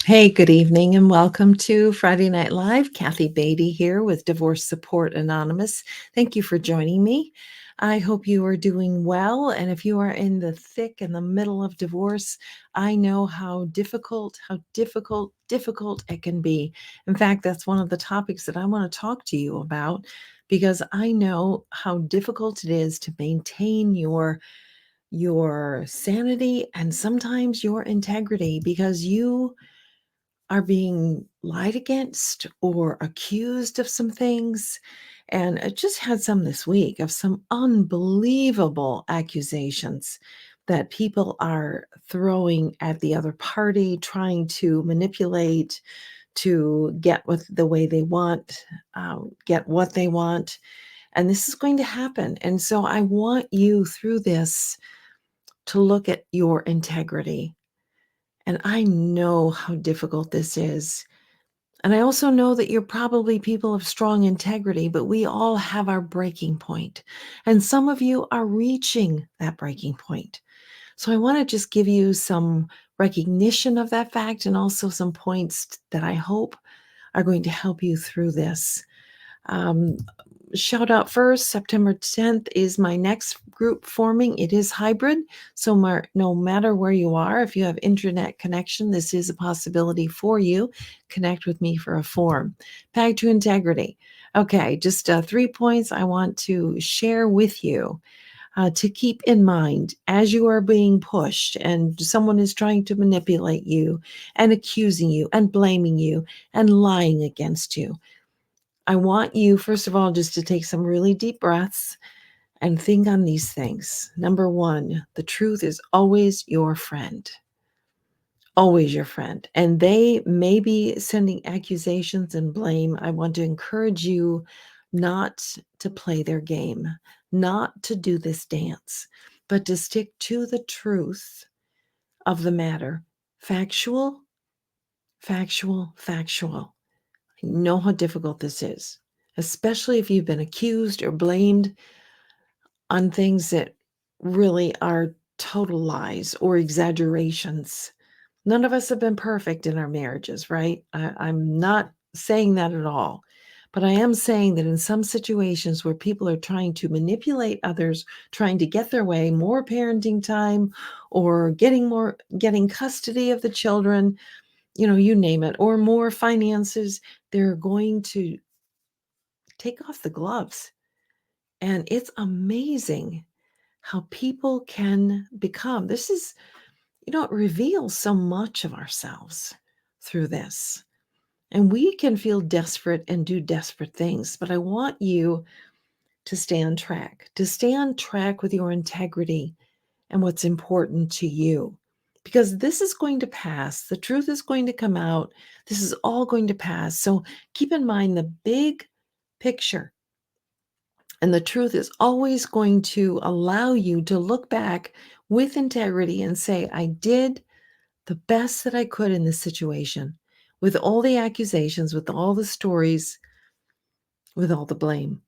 Hey, good evening, and welcome to Friday Night Live. Kathy Beatty here with Divorce Support Anonymous. Thank you for joining me. I hope you are doing well. And if you are in the thick and the middle of divorce, I know how difficult it can be. In fact, that's one of the topics that I want to talk to you about because I know how difficult it is to maintain your sanity and sometimes your integrity because you are being lied against or accused of some things. And I just had some this week of some unbelievable accusations that people are throwing at the other party, trying to manipulate to get what the way they want, get what they want. And this is going to happen. And so I want you through this to look at your integrity. And I know how difficult this is. And I also know that you're probably people of strong integrity, but we all have our breaking point. And some of you are reaching that breaking point. So I want to just give you some recognition of that fact and also some points that I hope are going to help you through this. Um, Shout out first, September 10th is my next group forming. It is hybrid. So no matter where you are, if you have internet connection, this is a possibility for you. Connect with me for a form. Back to integrity. Okay, just 3 points I want to share with you to keep in mind as you are being pushed and someone is trying to manipulate you and accusing you and blaming you and lying against you. I want you, first of all, just to take some really deep breaths and think on these things. Number one, the truth is always your friend, always your friend. And they may be sending accusations and blame. I want to encourage you not to play their game, not to do this dance, but to stick to the truth of the matter. Factual, factual, factual. I know how difficult this is, especially if you've been accused or blamed on things that really are total lies or exaggerations. None of us have been perfect in our marriages, right? I'm not saying that at all. But I am saying that in some situations where people are trying to manipulate others, trying to get their way, more parenting time, or getting custody of the children, you name it, or more finances, they're going to take off the gloves. And it's amazing how people can become. It reveals so much of ourselves through this. And we can feel desperate and do desperate things. But I want you to stay on track with your integrity and what's important to you. Because this is going to pass. The truth is going to come out. This is all going to pass. So keep in mind the big picture. And the truth is always going to allow you to look back with integrity and say, I did the best that I could in this situation with all the accusations, with all the stories, with all the blame.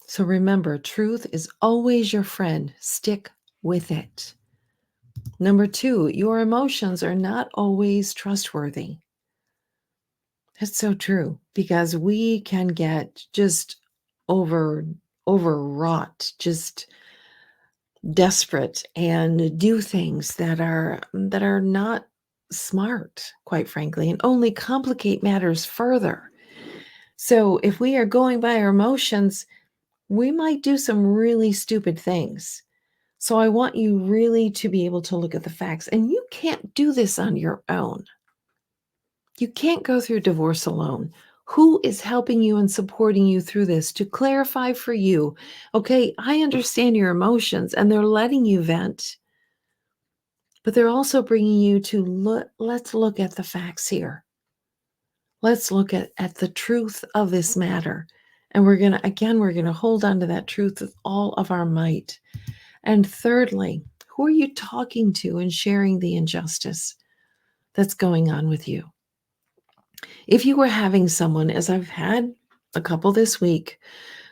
So remember, truth is always your friend. Stick with it. Number two, your emotions are not always trustworthy. That's so true because we can get just overwrought, just desperate and do things that are not smart, quite frankly, and only complicate matters further. So if we are going by our emotions, we might do some really stupid things. So I want you really to be able to look at the facts, and you can't do this on your own. You can't go through divorce alone. Who is helping you and supporting you through this to clarify for you? Okay, I understand your emotions and they're letting you vent, but they're also bringing you to let's look at the facts here. Let's look at the truth of this matter. And we're going to hold on to that truth with all of our might. And thirdly, who are you talking to and sharing the injustice that's going on with you? If you were having someone, as I've had a couple this week,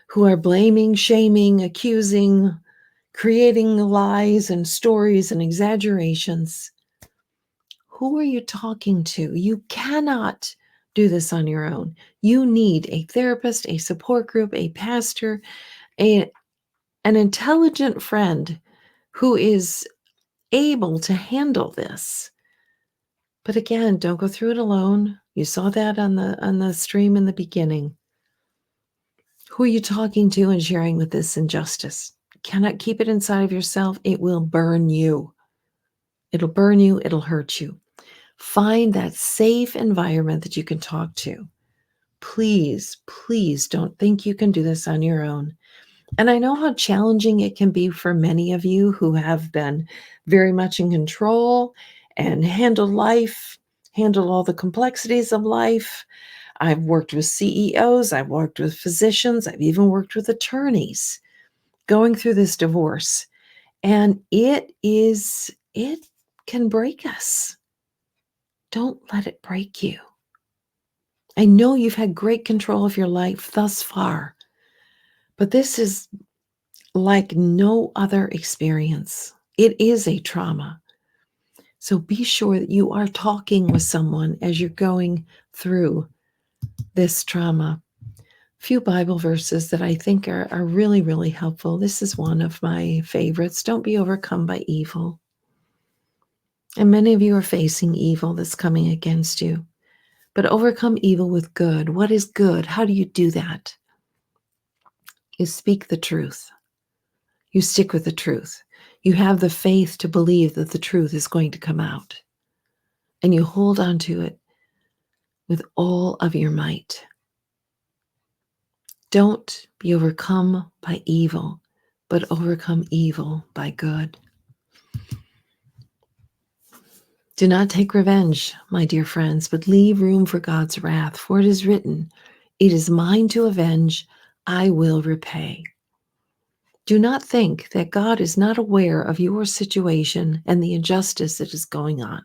who are blaming, shaming, accusing, creating lies and stories and exaggerations, Who are you talking to? You cannot do this on your own. You need a therapist, a support group, a pastor, a, an intelligent friend who is able to handle this. But again, don't go through it alone. You saw that on the stream in the beginning. Who are you talking to and sharing with this injustice? You cannot keep it inside of yourself. It will burn you. It'll burn you. It'll hurt you. Find that safe environment that you can talk to. Please, please don't think you can do this on your own. And I know how challenging it can be for many of you who have been very much in control and handled life, handled all the complexities of life. I've worked with CEOs, I've worked with physicians, I've even worked with attorneys going through this divorce. And it can break us. Don't let it break you. I know you've had great control of your life thus far, but this is like no other experience. It is a trauma. So be sure that you are talking with someone as you're going through this trauma. A few Bible verses that I think are really, really helpful. This is one of my favorites. Don't be overcome by evil. And many of you are facing evil that's coming against you. But overcome evil with good. What is good? How do you do that? You speak the truth. You stick with the truth. You have the faith to believe that the truth is going to come out. And you hold on to it with all of your might. Don't be overcome by evil, but overcome evil by good. Do not take revenge, my dear friends, but leave room for God's wrath, for it is written, "It is mine to avenge, I will repay." Do not think that God is not aware of your situation and the injustice that is going on.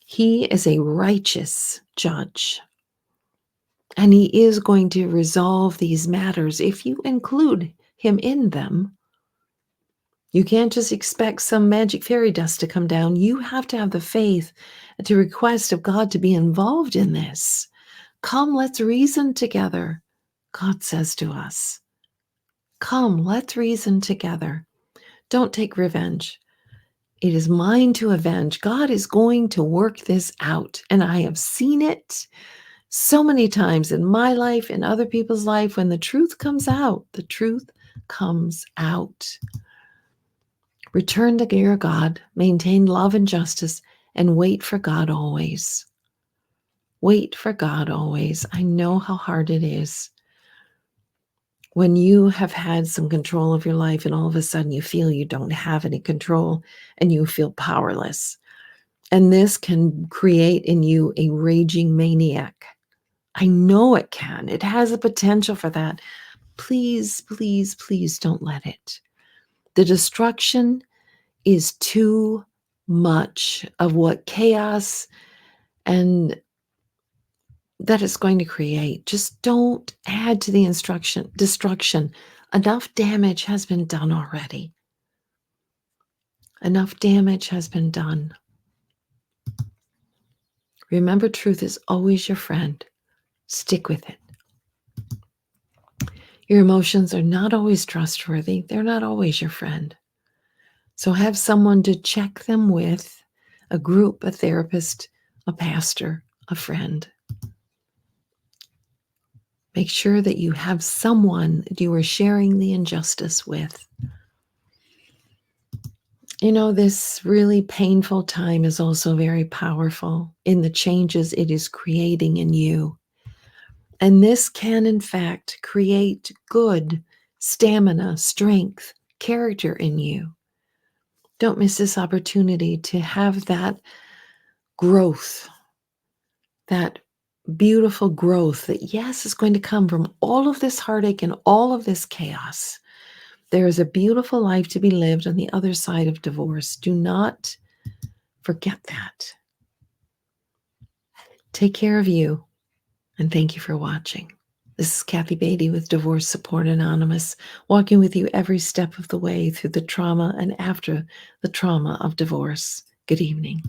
He is a righteous judge, and he is going to resolve these matters if you include him in them. You can't just expect some magic fairy dust to come down. You have to have the faith to request of God to be involved in this. Come, let's reason together, God says to us. Come, let's reason together. Don't take revenge. It is mine to avenge. God is going to work this out. And I have seen it so many times in my life, in other people's life. When the truth comes out, the truth comes out. Return to your God, maintain love and justice, and wait for God always. Wait for God always. I know how hard it is when you have had some control of your life and all of a sudden you feel you don't have any control and you feel powerless. And this can create in you a raging maniac. I know it can. It has a potential for that. Please, please, please don't let it. The destruction is too much of what chaos and that it's going to create. Just don't add to the destruction. Enough damage has been done already. Enough damage has been done. Remember, truth is always your friend. Stick with it. Your emotions are not always trustworthy. They're not always your friend. So have someone to check them with, a group, a therapist, a pastor, a friend. Make sure that you have someone that you are sharing the injustice with. You know, this really painful time is also very powerful in the changes it is creating in you. And this can, in fact, create good stamina, strength, character in you. Don't miss this opportunity to have that growth, that beautiful growth that, yes, is going to come from all of this heartache and all of this chaos. There is a beautiful life to be lived on the other side of divorce. Do not forget that. Take care of you, and thank you for watching. This is Kathy Beatty with Divorce Support Anonymous, walking with you every step of the way through the trauma and after the trauma of divorce. Good evening.